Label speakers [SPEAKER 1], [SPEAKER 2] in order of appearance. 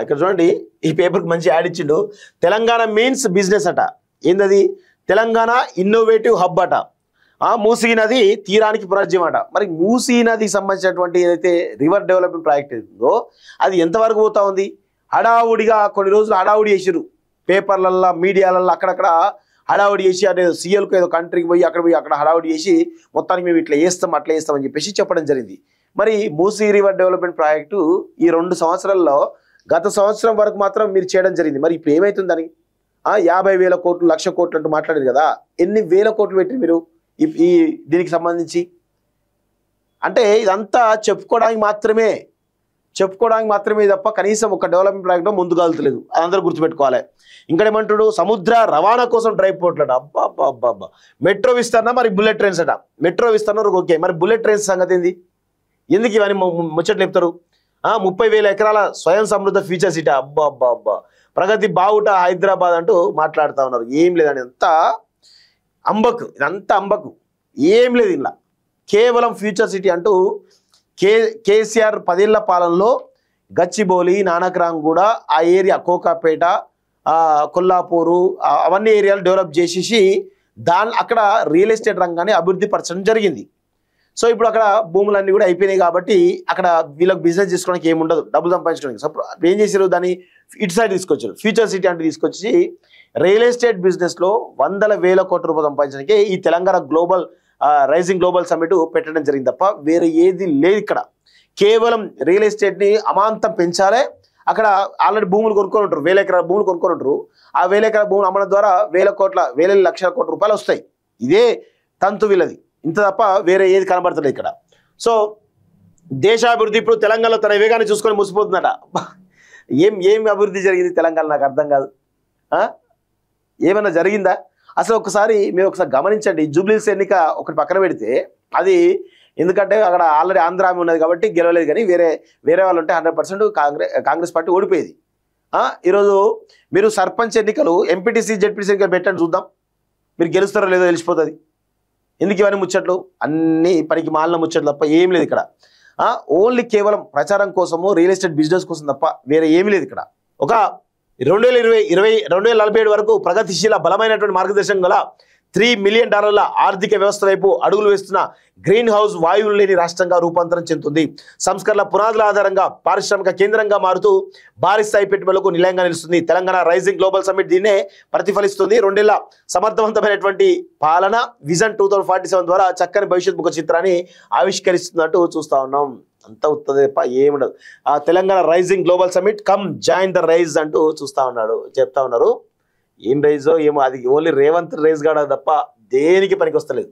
[SPEAKER 1] ఇక్కడ చూడండి ఈ పేపర్కి మంచి యాడ్ ఇచ్చిండు. తెలంగాణ మీన్స్ బిజినెస్ అట. ఏందది? తెలంగాణ ఇన్నోవేటివ్ హబ్ అట. మూసీ నది తీరానికి పునర్జీవం అట. మరి మూసీ నదికి సంబంధించినటువంటి ఏదైతే రివర్ డెవలప్మెంట్ ప్రాజెక్ట్ ఉందో అది ఎంతవరకు పోతా ఉంది? హడావుడిగా కొన్ని రోజులు హడావుడి చేసిరు, పేపర్లల్లో మీడియాలల్లో అక్కడక్కడ హడావుడి చేసి, అదే సీఎల్కు ఏదో కంట్రీకి పోయి అక్కడ హడావుడి చేసి మొత్తానికి మేము ఇట్లా చేస్తాం అట్లా చేస్తామని చెప్పేసి చెప్పడం జరిగింది. మరి మూసీ రివర్ డెవలప్మెంట్ ప్రాజెక్టు ఈ 2 సంవత్సరాల్లో గత సంవత్సరం వరకు మాత్రం మీరు చేయడం జరిగింది. మరి ఇప్పుడు ఏమవుతుందని 50,000 కోట్లు 1,00,000 కోట్లు అంటూ మాట్లాడారు కదా, ఎన్ని వేల కోట్లు పెట్టి మీరు ఈ దీనికి సంబంధించి? అంటే ఇదంతా చెప్పుకోవడానికి మాత్రమే తప్ప కనీసం ఒక డెవలప్మెంట్ ప్రాజెక్ట్ ముందుకెళ్తలేదు. అందరూ గుర్తుపెట్టుకోవాలి. ఇంకడేమంటాడు? సముద్ర రవాణా కోసం డ్రై పోర్ట్లట. అబ్బా మెట్రో విస్తరణ, మరి బుల్లెట్ ట్రైన్స్ అట. మెట్రో విస్తరణ ఓకే, మరి బుల్లెట్ ట్రైన్స్ సంగతి ఏంది? ఎందుకు ఇవన్నీ ముచ్చట్లు చెప్తారు? 30,000 ఎకరాల స్వయం సమృద్ధ ఫ్యూచర్ సిటీ. అబ్బా ప్రగతి బావుట హైదరాబాద్ అంటూ మాట్లాడుతూ ఉన్నారు. ఏం లేదని ఇదంతా అంబకు ఏం లేదు. ఇలా కేవలం ఫ్యూచర్ సిటీ అంటూ కేసీఆర్ 10 ఏళ్ల పాలనలో గచ్చిబౌలి, నానక్రాంగూడ ఆ ఏరియా, కోకాపేట, కొల్లాపూరు అవన్నీ ఏరియాలు డెవలప్ చేసేసి అక్కడ రియల్ ఎస్టేట్ రంగాన్ని అభివృద్ధి పరచడం జరిగింది. సో ఇప్పుడు అక్కడ భూములన్నీ కూడా అయిపోయినాయి కాబట్టి అక్కడ వీళ్ళకి బిజినెస్ చేసుకోవడానికి ఏముండదు, డబ్బులు సంపాదించడానికి. సో ఏం చేశారు? దాన్ని ఇటు సైడ్ తీసుకొచ్చారు, ఫ్యూచర్ సిటీ అంటే తీసుకొచ్చి రియల్ ఎస్టేట్ బిజినెస్లో వందల వేల కోట్ల రూపాయలు సంపాదించడానికి ఈ తెలంగాణ రైజింగ్ గ్లోబల్ సమ్మిట్ పెట్టడం జరిగింది తప్ప వేరే ఏది లేదు. ఇక్కడ కేవలం రియల్ ఎస్టేట్ని అమాంతం పెంచాలి. అక్కడ ఆల్రెడీ భూములు కొనుక్కొని ఉంటారు, 1000 ఎకరాల భూములు కొనుక్కొని ఉంటారు. ఆ 1000 ఎకరాల భూములు అమ్మడం ద్వారా వేల లక్షల కోట్ల రూపాయలు వస్తాయి. ఇదే తంతు వీళ్ళది, ఇంత తప్ప వేరే ఏది కనబడుతుంది ఇక్కడ. సో దేశాభివృద్ధి ఇప్పుడు తెలంగాణలో తన వేగాన్ని చూసుకొని ముసిపోతుందట. ఏం అభివృద్ధి జరిగింది తెలంగాణ? నాకు అర్థం కాదు. ఏమైనా జరిగిందా అసలు? ఒకసారి మీరు గమనించండి. జూబ్లీహిల్స్ ఎన్నిక ఒకటి పక్కన పెడితే, అది ఎందుకంటే అక్కడ ఆల్రెడీ ఆంధ్ర ఉన్నది కాబట్టి గెలవలేదు, కానీ వేరే వాళ్ళు ఉంటే 100% కాంగ్రెస్ పార్టీ ఓడిపోయేది. ఈరోజు మీరు సర్పంచ్ ఎన్నికలు, ఎంపీటీసీ జెడ్పీటీసీ ఎన్నికలు పెట్టండి చూద్దాం, మీరు గెలుస్తారో లేదో తెలిసిపోతుంది. ఎందుకు ఇవన్నీ ముచ్చట్లు? అన్నీ పనికి మాలిన ముచ్చట్లు తప్ప ఏం లేదు ఇక్కడ. ఓన్లీ కేవలం ప్రచారం కోసము, రియల్ ఎస్టేట్ బిజినెస్ కోసం తప్ప వేరే ఏమీ లేదు ఇక్కడ. ఒక 2047 వరకు ప్రగతిశీల బలమైనటువంటి మార్గదర్శనం గల $3 మిలియన్ ఆర్థిక వ్యవస్థ వైపు అడుగులు వేస్తున్న గ్రీన్ హౌస్ వాయువులు లేని రాష్ట్రంగా రూపాంతరం చెందుతుంది. సంస్కరణల పునాదుల ఆధారంగా పారిశ్రామిక కేంద్రంగా మారుతూ భారీ స్థాయి పెట్టుబడులకు నిలయంగా నిలుస్తుంది. తెలంగాణ రైజింగ్ గ్లోబల్ సమ్మిట్ దీన్నే ప్రతిఫలిస్తుంది. 2 ఏళ్ల సమర్థవంతమైనటువంటి పాలన విజన్ 2047 ద్వారా చక్కని భవిష్యత్ ముఖ చిత్రాన్ని ఆవిష్కరిస్తున్నట్టు చూస్తా ఉన్నాం. అంతా ఉత్తదే ఏముండదు. Telangana rising global summit come join the rise అంటూ చెప్తా ఉన్నారు. ఏం రైజో ఏమో, అది ఓన్లీ రేవంత్ రైజ్ కాడ తప్ప దేనికి పనికి వస్తలేదు.